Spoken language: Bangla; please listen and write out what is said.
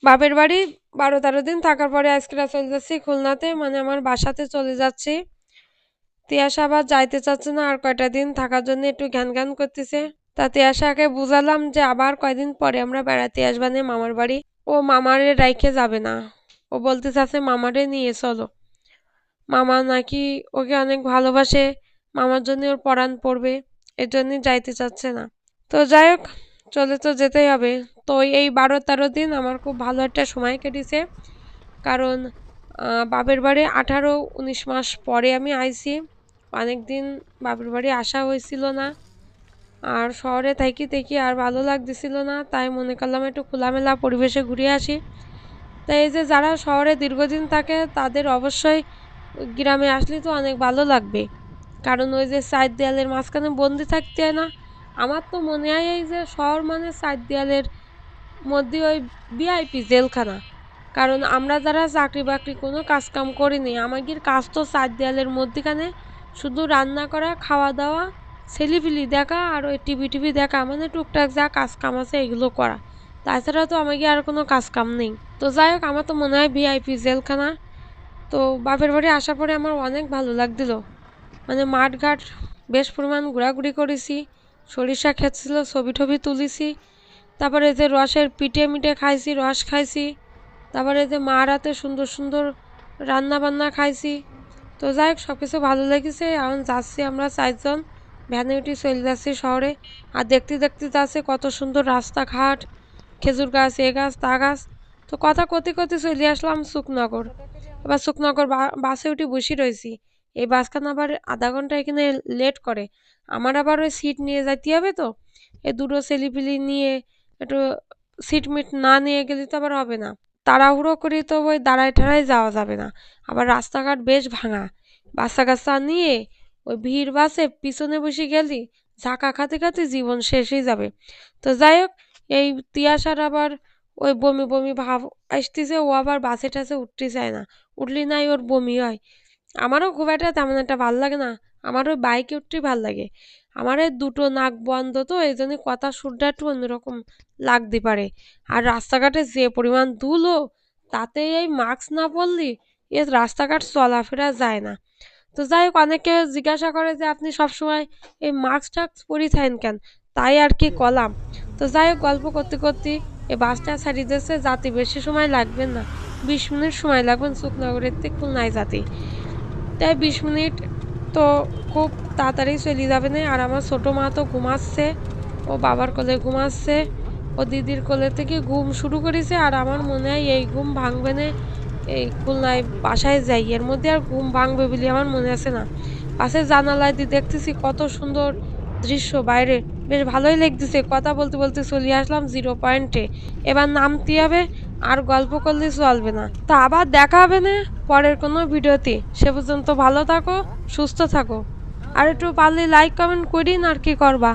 বাপের বাড়ি 12-13 দিন থাকার পরে আজকে চলে যাচ্ছি খুলনাতে, মানে আমার বাসাতে চলে যাচ্ছি। তিয়াশা আবার যাইতে চাচ্ছে না, আর কয়টা দিন থাকার জন্য একটু ঘ্যান ঘ্যান করতেছে। তা তিয়াশাকে বুঝালাম যে আবার কয়দিন পরে আমরা বেড়াতে আসবানে মামার বাড়ি। ও মামারে রাইখে যাবে না, ও বলতে চাচ্ছে মামারে নিয়ে চলো। মামা নাকি ওকে অনেক ভালোবাসে, মামার জন্য ওর পরাণ পড়বে, এর জন্যই যাইতে চাচ্ছে না। তো যাই হোক, চলে তো যেতেই হবে। তো এই 12-13 দিন আমার খুব ভালো একটা সময় কেটেছে, কারণ বাপের বাড়ি 18-19 মাস পরে আমি আইছি। অনেক দিন বাপের বাড়ি আসা হয়েছিল না, আর শহরে থাকি থাকি আর ভালো লাগতেছিল না, তাই মনে করলাম একটু খোলামেলা পরিবেশে ঘুরে আসি। তাই এই যে যারা শহরে দীর্ঘদিন থাকে তাদের অবশ্যই গ্রামে আসলে তো অনেক ভালো লাগবে, কারণ ওই যে চার দেয়ালের মাঝখানে বন্দি থাকতে হয় না। আমার তো মনে হয় এই যে শহর মানে চার দেয়ালের মধ্যে ওই ভিআইপি জেলখানা, কারণ আমরা যারা চাকরি বাকরি কোনো কাজ কাম করিনি, আমাদের কাজ তো চার দেয়ালের মধ্যখানে শুধু রান্না করা, খাওয়া দাওয়া, ছেলিপিলি দেখা আর ওই টিভি টিভি দেখা, মানে টুকটাক যা কাজ কাম আছে এগুলো করা। তাছাড়া তো আমাকে আর কোনো কাজ কাম নেই। তো যাই হোক, আমার তো মনে হয় ভিআইপি জেলখানা। তো বাপের বাড়ি আসার পরে আমার অনেক ভালো লাগছিল, মানে মাঠ ঘাট বেশ পরিমাণ ঘোরাঘুরি করেছি, সরিষা ক্ষেত ছিল, ছবি টবি তুলেছি। তারপরে যে রসের পিঠে মিঠে খাইছি, রস খাইছি। তারপরে যে মার হাতে সুন্দর সুন্দর রান্না বান্না খাইছি। তো যাই হোক, সব কিছু ভালো লেগেছে। এখন যাচ্ছি আমরা 4 জন, ভ্যানে উঠে চলে যাচ্ছি শহরে। আর দেখতে দেখতে যাচ্ছে কত সুন্দর রাস্তাঘাট, খেজুর গাছ, এ গাছ তা গাছ। তো কথা করতে করতে চলে আসলাম সুখনগর। এবার সুখনগর বাসে উঠে বসে রয়েছি। এই বাসখান আবার আধা ঘন্টা এখানে লেট করে। আমার আবার ওই সিট নিয়ে যাইতে হবে, তো এই দুটো ছেলেপিলি নিয়ে একটু সিট মিট না নিয়ে গেলে তো আবার হবে না। তাড়াহুড়ো করে তো ওই দাঁড়ায় ঠাড়ায় যাওয়া যাবে না, আবার রাস্তাঘাট বেশ ভাঙা। বাচ্চা কাচ্চা নিয়ে ওই ভিড় বাসে পিছনে বসে গেলি ঝাঁকা খাতে খাতে জীবন শেষ হয়ে যাবে। তো যাই হোক, এই তিয়াসার আবার ওই বমি বমি ভাব আসতেছে, ও আবার বাসে টাসে উঠতে চায় না, উঠলি নাই ওর বমি হয়। আমারও খুব একটা তেমন একটা ভাল লাগে না, আমার ওই বাইকে উঠতেই ভাল লাগে। আমার এই দুটো নাক বন্ধ, তো এই জন্য কথা শুনতে একটু অন্যরকম লাগতে পারে। আর রাস্তাঘাটে যে পরিমাণ ধুলো, তাতে এই মাস্ক না পরলি এ রাস্তাঘাট চলাফেরা যায় না। তো যাই হোক, অনেকে জিজ্ঞাসা করে যে আপনি সবসময় এই মাস্ক টাস্ক পরি থাকেন কেন, তাই আর কি কলাম। তো যাই হোক, গল্প করতে করতে এই বাসটা ছাড়িয়ে দিয়েছে, যাতে বেশি সময় লাগবে না, 20 মিনিট সময় লাগবে সুখনগরের থেকে খুলনায় যাতে। তাই 20 মিনিট তো খুব তাড়াতাড়ি চলে যাবে না। আর আমার ছোটো মা তো ঘুমাচ্ছে, ও বাবার কোলে ঘুমাচ্ছে, ও দিদির কোলে থেকে ঘুম শুরু করেছে। আর আমার মনে হয় এই ঘুম ভাঙবে না, এই খুলনায় বাসায় যাই এর মধ্যে আর ঘুম ভাঙবে বলে আমার মনে আছে না। পাশে জানালায় দিয়ে দেখতেছি কত সুন্দর দৃশ্য বাইরে, বেশ ভালোই লাগতেছে। কথা বলতে বলতে চলে আসলাম 0 পয়েন্টে, এবার নামতে হবে, আর গল্প করলে চলবে না। তা আবার দেখা হবে না পরের কোনো ভিডিওতে, সে পর্যন্ত ভালো থাকো, সুস্থ থাকো। আর একটু পারলে লাইক কমেন্ট করিন, আর কি করবা।